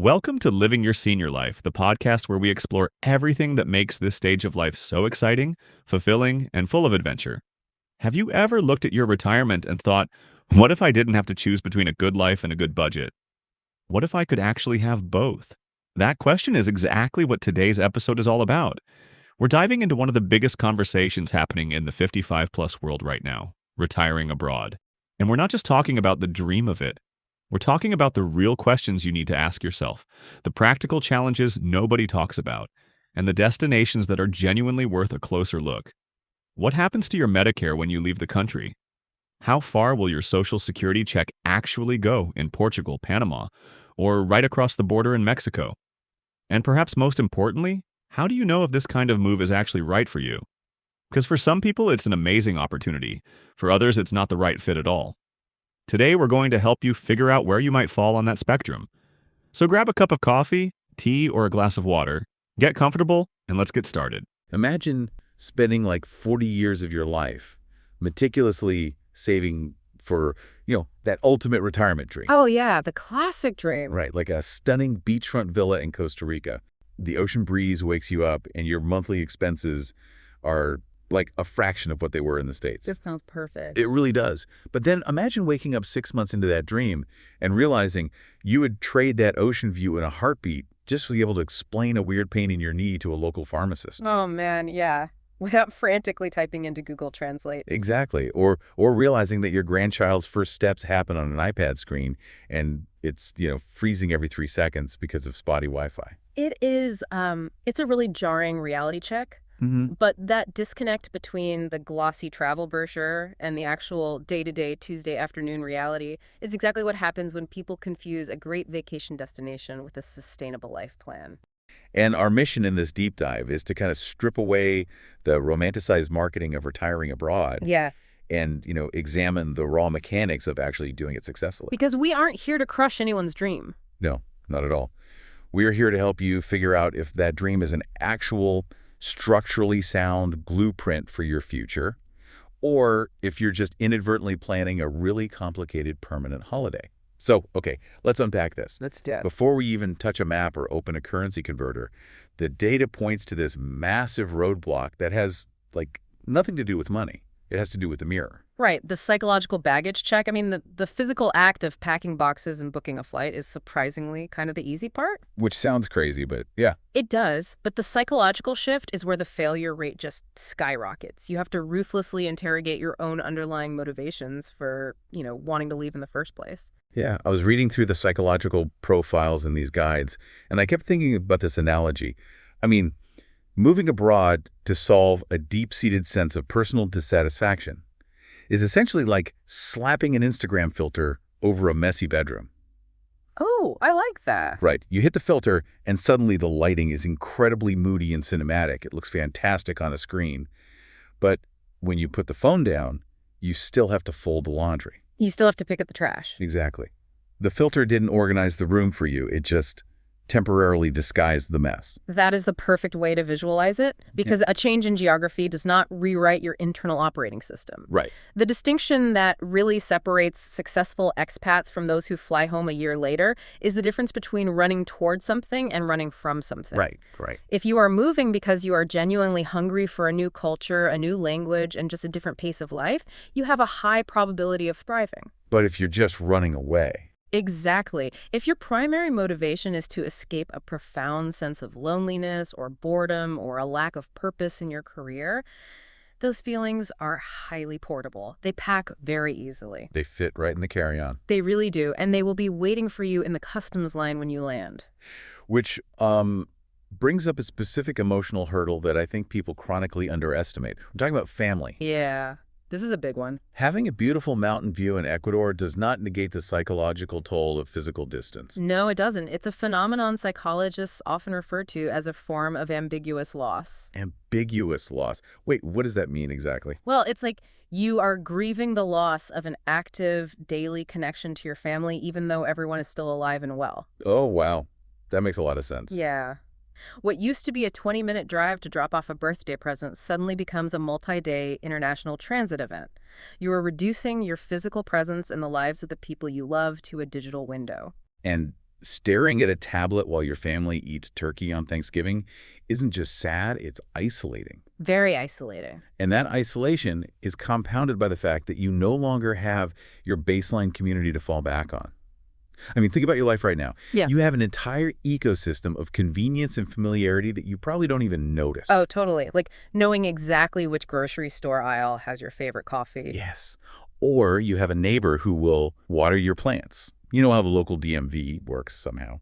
Welcome to Living Your Senior Life, the podcast where we explore everything that makes this stage of life so exciting, fulfilling, and full of adventure. Have you ever looked at your retirement and thought, what if I didn't have to choose between a good life and a good budget? What if I could actually have both? That question is exactly what today's episode is all about. We're diving into one of the biggest conversations happening in the 55-plus world right now, retiring abroad. And we're not just talking about the dream of it. We're talking about the real questions you need to ask yourself, the practical challenges nobody talks about, and the destinations that are genuinely worth a closer look. What happens to your Medicare when you leave the country? How far will your Social Security check actually go in Portugal, Panama, or right across the border in Mexico? And perhaps most importantly, how do you know if this kind of move is actually right for you? Because for some people, it's an amazing opportunity. For others, it's not the right fit at all. Today, we're going to help you figure out where you might fall on that spectrum. So grab a cup of coffee, tea, or a glass of water, get comfortable, and let's get started. Imagine spending like 40 years of your life meticulously saving for, that ultimate retirement dream. Oh, yeah, the classic dream. Right, like a stunning beachfront villa in Costa Rica. The ocean breeze wakes you up, and your monthly expenses are like a fraction of what they were in the States. This sounds perfect. It really does. But then imagine waking up 6 months into that dream and realizing you would trade that ocean view in a heartbeat just to be able to explain a weird pain in your knee to a local pharmacist. Oh, man, yeah. Without frantically typing into Google Translate. Exactly. Or realizing that your grandchild's first steps happen on an iPad screen and it's, freezing every 3 seconds because of spotty Wi-Fi. It is, it's a really jarring reality check. Mm-hmm. But that disconnect between the glossy travel brochure and the actual day-to-day Tuesday afternoon reality is exactly what happens when people confuse a great vacation destination with a sustainable life plan. And our mission in this deep dive is to kind of strip away the romanticized marketing of retiring abroad. Yeah. And, examine the raw mechanics of actually doing it successfully. Because we aren't here to crush anyone's dream. No, not at all. We are here to help you figure out if that dream is an actual structurally sound blueprint for your future, or if you're just inadvertently planning a really complicated permanent holiday. So, okay, let's unpack this. Let's do it. Before we even touch a map or open a currency converter, the data points to this massive roadblock that has, nothing to do with money. It has to do with the mirror. Right. The psychological baggage check. I mean, the physical act of packing boxes and booking a flight is surprisingly kind of the easy part. Which sounds crazy, but yeah. It does. But the psychological shift is where the failure rate just skyrockets. You have to ruthlessly interrogate your own underlying motivations for, wanting to leave in the first place. Yeah, I was reading through the psychological profiles in these guides, and I kept thinking about this analogy. I mean, moving abroad to solve a deep-seated sense of personal dissatisfaction is essentially like slapping an Instagram filter over a messy bedroom. Oh, I like that. Right. You hit the filter, and suddenly the lighting is incredibly moody and cinematic. It looks fantastic on a screen. But when you put the phone down, you still have to fold the laundry. You still have to pick up the trash. Exactly. The filter didn't organize the room for you. It just temporarily disguised the mess. That is the perfect way to visualize it, because a change in geography does not rewrite your internal operating system. Right. The distinction that really separates successful expats from those who fly home a year later is the difference between running towards something and running from something. Right. If you are moving because you are genuinely hungry for a new culture, a new language, and just a different pace of life, you have a high probability of thriving. But if you're just running away. Exactly. If your primary motivation is to escape a profound sense of loneliness or boredom or a lack of purpose in your career, those feelings are highly portable. They pack very easily. They fit right in the carry-on. They really do, and they will be waiting for you in the customs line when you land. Which brings up a specific emotional hurdle that I think people chronically underestimate. We're talking about family. Yeah. This is a big one. Having a beautiful mountain view in Ecuador does not negate the psychological toll of physical distance. No, it doesn't. It's a phenomenon psychologists often refer to as a form of ambiguous loss. Ambiguous loss. Wait, what does that mean exactly? Well, it's like you are grieving the loss of an active daily connection to your family, even though everyone is still alive and well. Oh, wow. That makes a lot of sense. Yeah. What used to be a 20-minute drive to drop off a birthday present suddenly becomes a multi-day international transit event. You are reducing your physical presence in the lives of the people you love to a digital window. And staring at a tablet while your family eats turkey on Thanksgiving isn't just sad, it's isolating. Very isolating. And that isolation is compounded by the fact that you no longer have your baseline community to fall back on. I mean, think about your life right now. Yeah. You have an entire ecosystem of convenience and familiarity that you probably don't even notice. Oh, totally. Like knowing exactly which grocery store aisle has your favorite coffee. Yes. Or you have a neighbor who will water your plants. You know how the local DMV works somehow.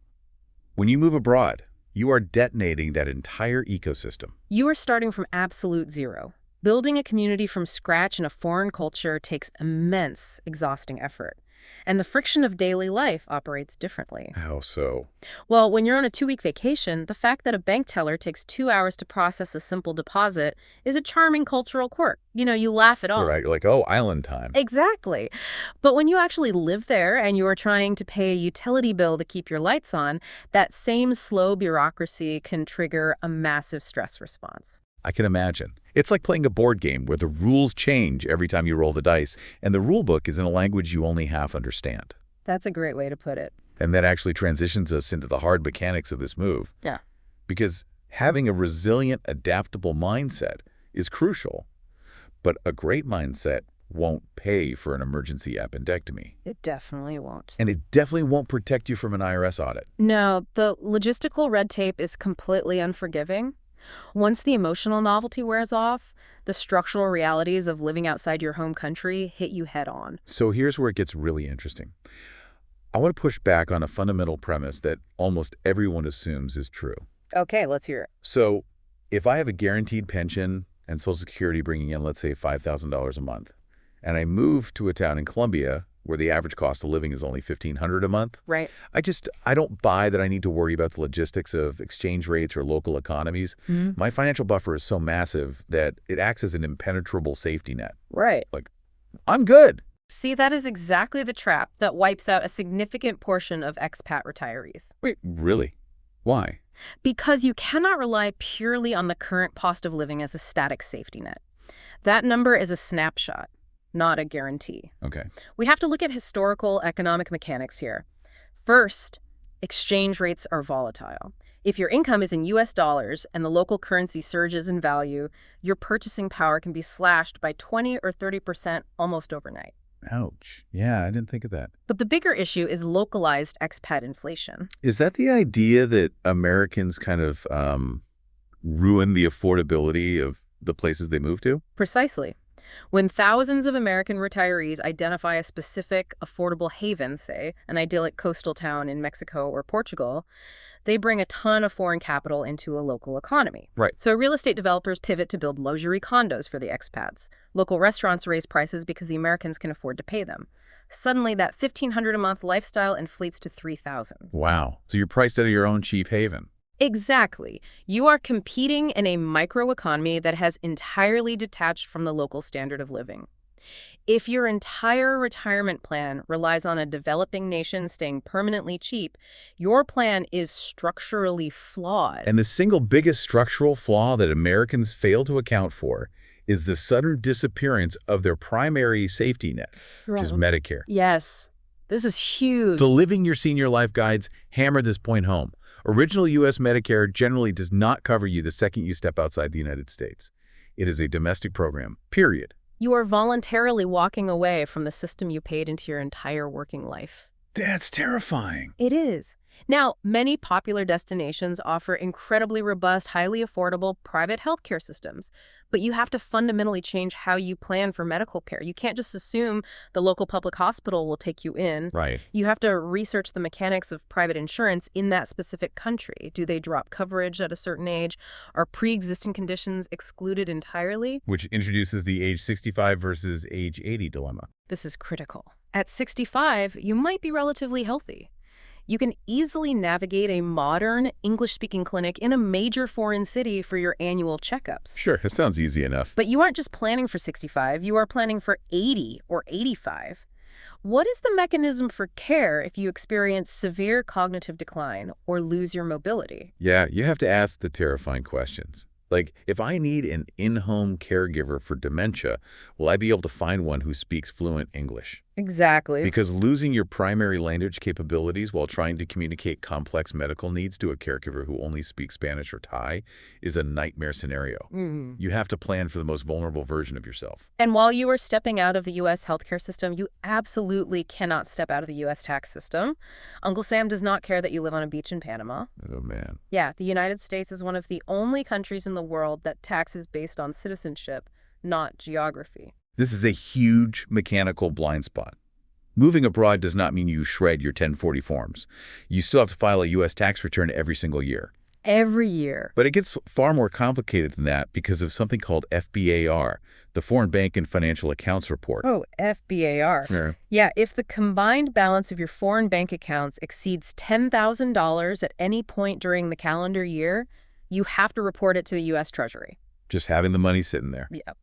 When you move abroad, you are detonating that entire ecosystem. You are starting from absolute zero. Building a community from scratch in a foreign culture takes immense, exhausting effort. And the friction of daily life operates differently. How so? Well, when you're on a 2-week vacation, the fact that a bank teller takes 2 hours to process a simple deposit is a charming cultural quirk. You laugh it off. Right, you're like, oh, island time. Exactly. But when you actually live there and you are trying to pay a utility bill to keep your lights on, that same slow bureaucracy can trigger a massive stress response. I can imagine. It's like playing a board game where the rules change every time you roll the dice, and the rule book is in a language you only half understand. That's a great way to put it. And that actually transitions us into the hard mechanics of this move. Yeah. Because having a resilient, adaptable mindset is crucial, but a great mindset won't pay for an emergency appendectomy. It definitely won't. And it definitely won't protect you from an IRS audit. No, the logistical red tape is completely unforgiving. Once the emotional novelty wears off, the structural realities of living outside your home country hit you head on. So here's where it gets really interesting. I want to push back on a fundamental premise that almost everyone assumes is true. Okay, let's hear it. So if I have a guaranteed pension and Social Security bringing in, let's say, $5,000 a month, and I move to a town in Colombia where the average cost of living is only $1,500 a month, Right. I don't buy that I need to worry about the logistics of exchange rates or local economies. My financial buffer is so massive that it acts as an impenetrable safety net. Right. Like, I'm good. See, that is exactly the trap that wipes out a significant portion of expat retirees. Wait, really? Why? Because you cannot rely purely on the current cost of living as a static safety net. That number is a snapshot, not a guarantee. Okay. We have to look at historical economic mechanics here. First, exchange rates are volatile. If your income is in US dollars and the local currency surges in value, your purchasing power can be slashed by 20 or 30% almost overnight. Ouch. Yeah, I didn't think of that. But the bigger issue is localized expat inflation. Is that the idea that Americans kind of ruin the affordability of the places they move to? Precisely. When thousands of American retirees identify a specific affordable haven, say, an idyllic coastal town in Mexico or Portugal, they bring a ton of foreign capital into a local economy. Right. So real estate developers pivot to build luxury condos for the expats. Local restaurants raise prices because the Americans can afford to pay them. Suddenly, that $1,500 a month lifestyle inflates to $3,000. Wow. So you're priced out of your own cheap haven. Exactly. You are competing in a microeconomy that has entirely detached from the local standard of living. If your entire retirement plan relies on a developing nation staying permanently cheap, your plan is structurally flawed. And the single biggest structural flaw that Americans fail to account for is the sudden disappearance of their primary safety net, which is Medicare. Yes, this is huge. The Living Your Senior Life guides hammer this point home. Original U.S. Medicare generally does not cover you the second you step outside the United States. It is a domestic program, period. You are voluntarily walking away from the system you paid into your entire working life. That's terrifying. It is. Now, many popular destinations offer incredibly robust, highly affordable private healthcare systems, but you have to fundamentally change how you plan for medical care. You can't just assume the local public hospital will take you in. Right. You have to research the mechanics of private insurance in that specific country. Do they drop coverage at a certain age? Are pre-existing conditions excluded entirely? Which introduces the age 65 versus age 80 dilemma. This is critical. At 65, you might be relatively healthy. You can easily navigate a modern, English-speaking clinic in a major foreign city for your annual checkups. Sure, it sounds easy enough. But you aren't just planning for 65, you are planning for 80 or 85. What is the mechanism for care if you experience severe cognitive decline or lose your mobility? Yeah, you have to ask the terrifying questions. Like, if I need an in-home caregiver for dementia, will I be able to find one who speaks fluent English? Exactly. Because losing your primary language capabilities while trying to communicate complex medical needs to a caregiver who only speaks Spanish or Thai is a nightmare scenario. Mhm. You have to plan for the most vulnerable version of yourself. And while you are stepping out of the U.S. healthcare system, you absolutely cannot step out of the U.S. tax system. Uncle Sam does not care that you live on a beach in Panama. Oh, man. Yeah, the United States is one of the only countries in the world that taxes based on citizenship, not geography. This is a huge mechanical blind spot. Moving abroad does not mean you shred your 1040 forms. You still have to file a U.S. tax return every single year. Every year. But it gets far more complicated than that because of something called FBAR, the Foreign Bank and Financial Accounts Report. Oh, FBAR. Yeah. Yeah, if the combined balance of your foreign bank accounts exceeds $10,000 at any point during the calendar year, you have to report it to the U.S. Treasury. Just having the money sitting there. Yep.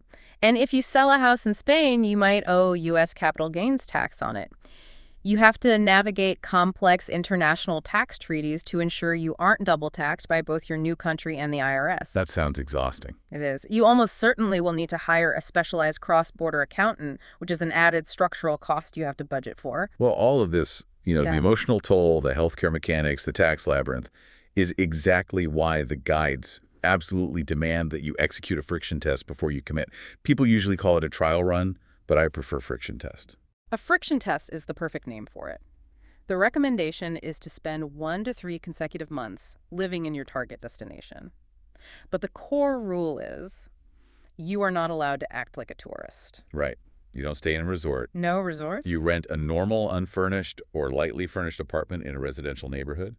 And if you sell a house in Spain, you might owe U.S. capital gains tax on it. You have to navigate complex international tax treaties to ensure you aren't double taxed by both your new country and the IRS. That sounds exhausting. It is. You almost certainly will need to hire a specialized cross-border accountant, which is an added structural cost you have to budget for. Well, all of this, the emotional toll, the healthcare mechanics, the tax labyrinth, is exactly why the guides absolutely demand that you execute a friction test before you commit. People usually call it a trial run, but I prefer friction test. A friction test is the perfect name for it. The recommendation is to spend 1 to 3 consecutive months living in your target destination. But the core rule is you are not allowed to act like a tourist. Right. You don't stay in a resort. No resorts? You rent a normal, unfurnished, or lightly furnished apartment in a residential neighborhood.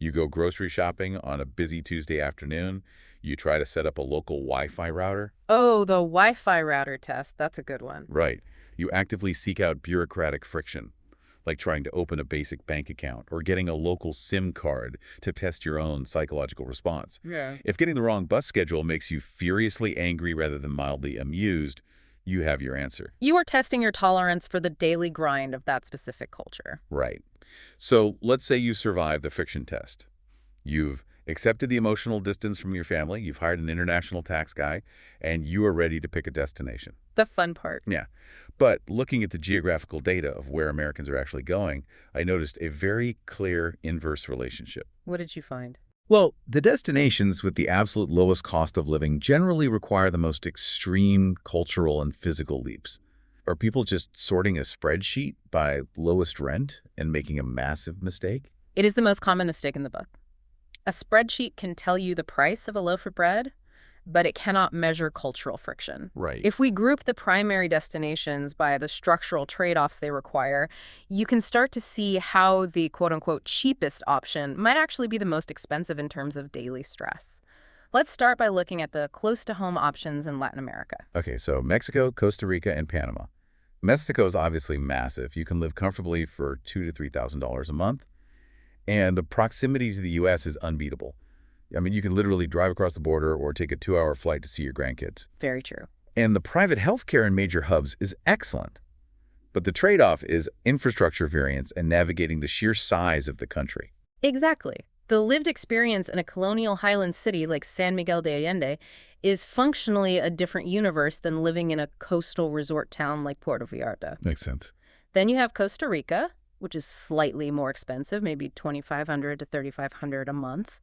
You go grocery shopping on a busy Tuesday afternoon. You try to set up a local Wi-Fi router. Oh, the Wi-Fi router test. That's a good one. Right. You actively seek out bureaucratic friction, like trying to open a basic bank account or getting a local SIM card to test your own psychological response. Yeah. If getting the wrong bus schedule makes you furiously angry rather than mildly amused, you have your answer. You are testing your tolerance for the daily grind of that specific culture. Right. So let's say you survive the friction test. You've accepted the emotional distance from your family, you've hired an international tax guy, and you are ready to pick a destination. The fun part. Yeah. But looking at the geographical data of where Americans are actually going, I noticed a very clear inverse relationship. What did you find? Well, the destinations with the absolute lowest cost of living generally require the most extreme cultural and physical leaps. Are people just sorting a spreadsheet by lowest rent and making a massive mistake? It is the most common mistake in the book. A spreadsheet can tell you the price of a loaf of bread, but it cannot measure cultural friction. Right. If we group the primary destinations by the structural trade-offs they require, you can start to see how the quote-unquote cheapest option might actually be the most expensive in terms of daily stress. Let's start by looking at the close-to-home options in Latin America. Okay, so Mexico, Costa Rica, and Panama. Mexico is obviously massive. You can live comfortably for $2,000 to $3,000 a month. And the proximity to the U.S. is unbeatable. I mean, you can literally drive across the border or take a 2-hour flight to see your grandkids. Very true. And the private healthcare in major hubs is excellent. But the trade-off is infrastructure variance and navigating the sheer size of the country. Exactly. The lived experience in a colonial highland city like San Miguel de Allende is functionally a different universe than living in a coastal resort town like Puerto Vallarta. Makes sense. Then you have Costa Rica, which is slightly more expensive, maybe $2,500 to $3,500 a month.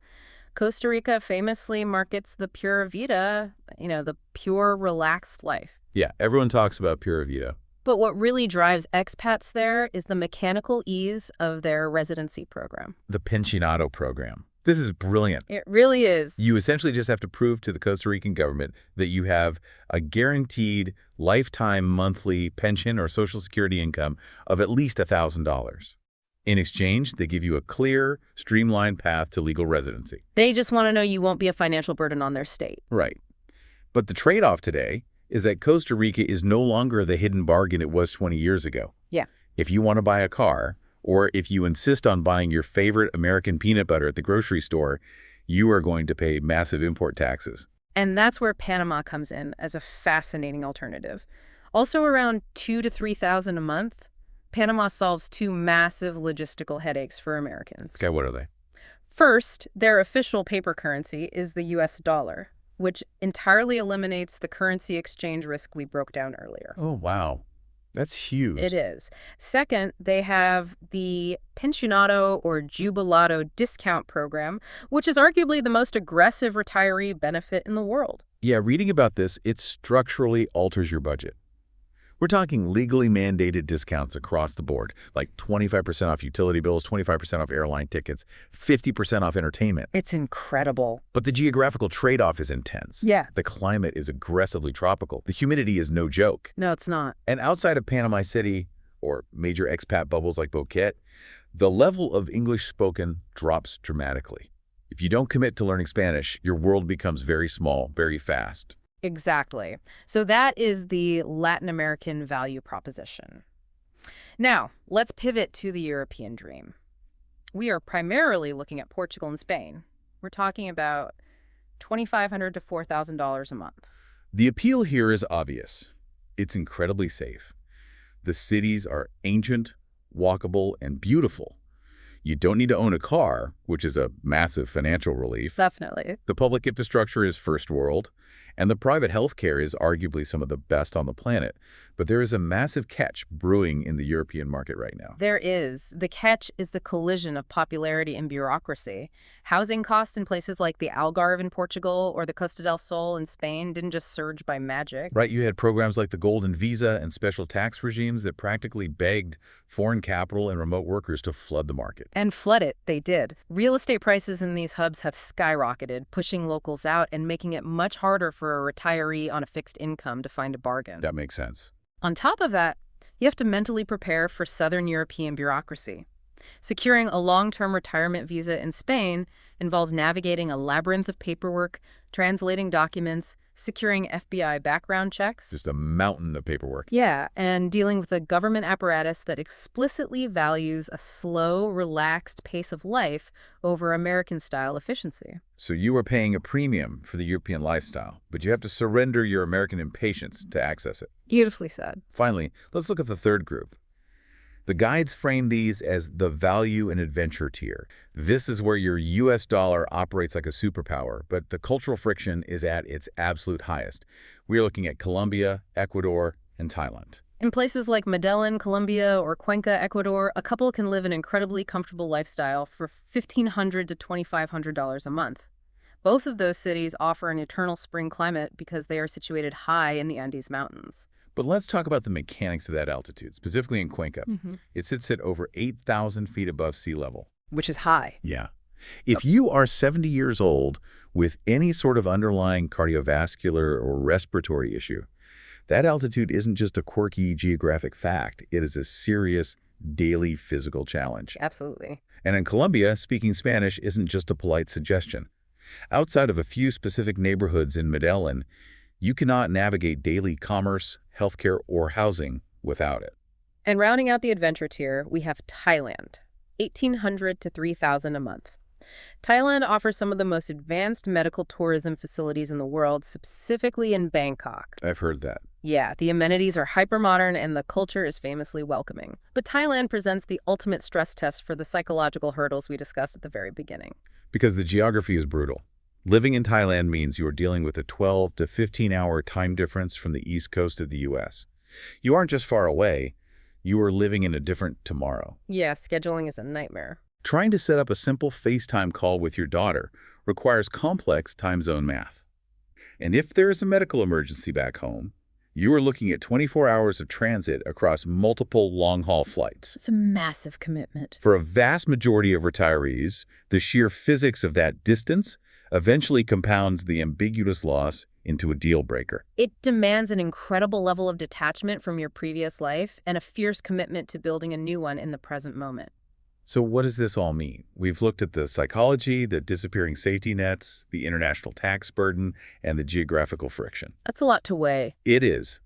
Costa Rica famously markets the pura vida, the pure, relaxed life. Yeah, everyone talks about Pura Vida. But what really drives expats there is the mechanical ease of their residency program. The Pensionado program. This is brilliant. It really is. You essentially just have to prove to the Costa Rican government that you have a guaranteed lifetime monthly pension or Social Security income of at least $1,000. In exchange, they give you a clear, streamlined path to legal residency. They just want to know you won't be a financial burden on their state. Right. But the trade-off today is that Costa Rica is no longer the hidden bargain it was 20 years ago. Yeah. If you want to buy a car, or if you insist on buying your favorite American peanut butter at the grocery store, you are going to pay massive import taxes. And that's where Panama comes in as a fascinating alternative. Also around $2,000 to $3,000 a month, Panama solves 2 massive logistical headaches for Americans. Okay, what are they? First, their official paper currency is the U.S. dollar, which entirely eliminates the currency exchange risk we broke down earlier. Oh, wow. That's huge. It is. Second, they have the Pensionado or Jubilado discount program, which is arguably the most aggressive retiree benefit in the world. Yeah, reading about this, it structurally alters your budget. We're talking legally mandated discounts across the board, like 25% off utility bills, 25% off airline tickets, 50% off entertainment. It's incredible. But the geographical trade-off is intense. Yeah. The climate is aggressively tropical. The humidity is no joke. No, it's not. And outside of Panama City or major expat bubbles like Boquete, the level of English spoken drops dramatically. If you don't commit to learning Spanish, your world becomes very small, very fast. Exactly. So that is the Latin American value proposition. Now, let's pivot to the European dream. We are primarily looking at Portugal and Spain. We're talking about $2,500 to $4,000 a month. The appeal here is obvious. It's incredibly safe. The cities are ancient, walkable, and beautiful. You don't need to own a car, which is a massive financial relief. Definitely. The public infrastructure is first world, and the private healthcare is arguably some of the best on the planet. But there is a massive catch brewing in the European market right now. There is. The catch is the collision of popularity and bureaucracy. Housing costs in places like the Algarve in Portugal or the Costa del Sol in Spain didn't just surge by magic. Right, you had programs like the Golden Visa and special tax regimes that practically begged foreign capital and remote workers to flood the market. And flood it, they did. Real estate prices in these hubs have skyrocketed, pushing locals out and making it much harder for a retiree on a fixed income to find a bargain. That makes sense. On top of that, you have to mentally prepare for Southern European bureaucracy. Securing a long-term retirement visa in Spain involves navigating a labyrinth of paperwork, translating documents, securing FBI background checks. Just a mountain of paperwork. Yeah, and dealing with a government apparatus that explicitly values a slow, relaxed pace of life over American-style efficiency. So you are paying a premium for the European lifestyle, but you have to surrender your American impatience to access it. Beautifully said. Finally, let's look at the third group. The guides frame these as the value and adventure tier. This is where your US dollar operates like a superpower, but the cultural friction is at its absolute highest. We are looking at Colombia, Ecuador, and Thailand. In places like Medellin, Colombia, or Cuenca, Ecuador, a couple can live an incredibly comfortable lifestyle for $1,500 to $2,500 a month. Both of those cities offer an eternal spring climate because they are situated high in the Andes Mountains. But let's talk about the mechanics of that altitude, specifically in Cuenca. It sits at over 8,000 feet above sea level. Which is high. Yeah. If you are 70 years old with any sort of underlying cardiovascular or respiratory issue, that altitude isn't just a quirky geographic fact. It is a serious daily physical challenge. Absolutely. And in Colombia, speaking Spanish isn't just a polite suggestion. Outside of a few specific neighborhoods in Medellin, you cannot navigate daily commerce, healthcare, or housing without it. And rounding out the adventure tier, we have Thailand, $1,800 to $3,000 a month. Thailand offers some of the most advanced medical tourism facilities in the world, specifically in Bangkok. I've heard that. Yeah, the amenities are hypermodern and the culture is famously welcoming. But Thailand presents the ultimate stress test for the psychological hurdles we discussed at the very beginning. Because the geography is brutal. Living in Thailand means you are dealing with a 12 to 15-hour time difference from the east coast of the U.S. You aren't just far away, you are living in a different tomorrow. Yeah, scheduling is a nightmare. Trying to set up a simple FaceTime call with your daughter requires complex time zone math. And if there is a medical emergency back home, you are looking at 24 hours of transit across multiple long-haul flights. It's a massive commitment. For a vast majority of retirees, the sheer physics of that distance eventually compounds the ambiguous loss into a deal breaker. It demands an incredible level of detachment from your previous life and a fierce commitment to building a new one in the present moment. So what does this all mean? We've looked at the psychology, the disappearing safety nets, the international tax burden, and the geographical friction. That's a lot to weigh. It is.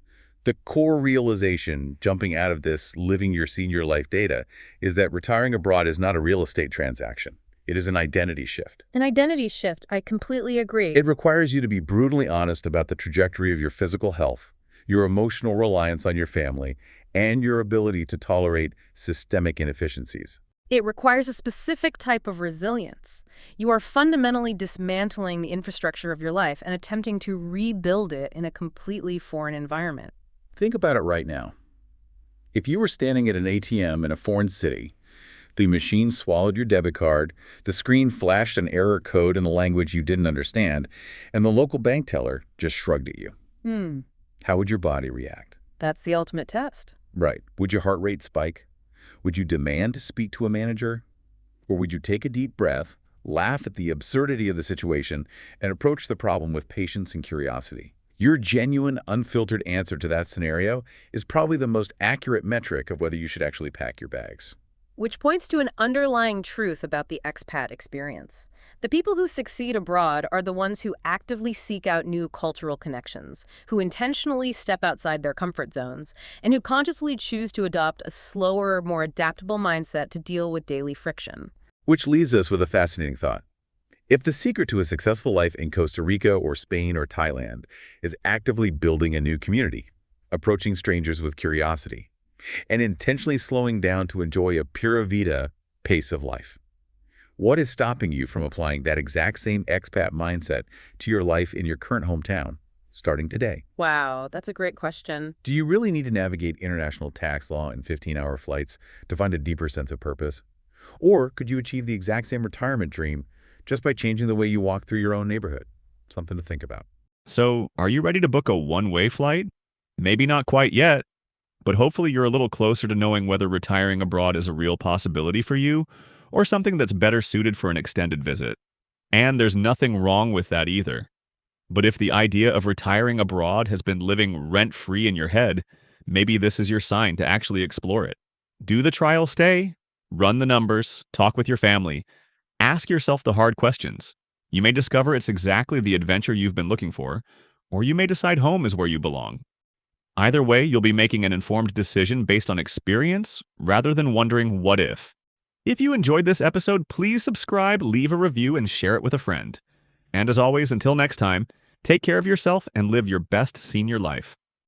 The core realization jumping out of this living your senior life data is that retiring abroad is not a real estate transaction. It is an identity shift. An identity shift, I completely agree. It requires you to be brutally honest about the trajectory of your physical health, your emotional reliance on your family, and your ability to tolerate systemic inefficiencies. It requires a specific type of resilience. You are fundamentally dismantling the infrastructure of your life and attempting to rebuild it in a completely foreign environment. Think about it right now. If you were standing at an ATM in a foreign city, the machine swallowed your debit card, the screen flashed an error code in the language you didn't understand, and the local bank teller just shrugged at you. Hmm, How would your body react? that's the ultimate test. Right. Would your heart rate spike? Would you demand to speak to a manager? Or would you take a deep breath, laugh at the absurdity of the situation, and approach the problem with patience and curiosity? Your genuine, unfiltered answer to that scenario is probably the most accurate metric of whether you should actually pack your bags. Which points to an underlying truth about the expat experience. The people who succeed abroad are the ones who actively seek out new cultural connections, who intentionally step outside their comfort zones, and who consciously choose to adopt a slower, more adaptable mindset to deal with daily friction. Which leaves us with a fascinating thought. If the secret to a successful life in Costa Rica or Spain or Thailand is actively building a new community, approaching strangers with curiosity, and intentionally slowing down to enjoy a pura vida pace of life, what is stopping you from applying that exact same expat mindset to your life in your current hometown, starting today? Wow, that's a great question. Do you really need to navigate international tax law and 15-hour flights to find a deeper sense of purpose? Or could you achieve the exact same retirement dream just by changing the way you walk through your own neighborhood? Something to think about. So, are you ready to book a one-way flight? Maybe not quite yet, but hopefully you're a little closer to knowing whether retiring abroad is a real possibility for you or something that's better suited for an extended visit. And there's nothing wrong with that either. But if the idea of retiring abroad has been living rent-free in your head, maybe this is your sign to actually explore it. Do the trial stay, run the numbers, talk with your family, ask yourself the hard questions. You may discover it's exactly the adventure you've been looking for, or you may decide home is where you belong. Either way, you'll be making an informed decision based on experience rather than wondering what if. If you enjoyed this episode, please subscribe, leave a review, and share it with a friend. And as always, until next time, take care of yourself and live your best senior life.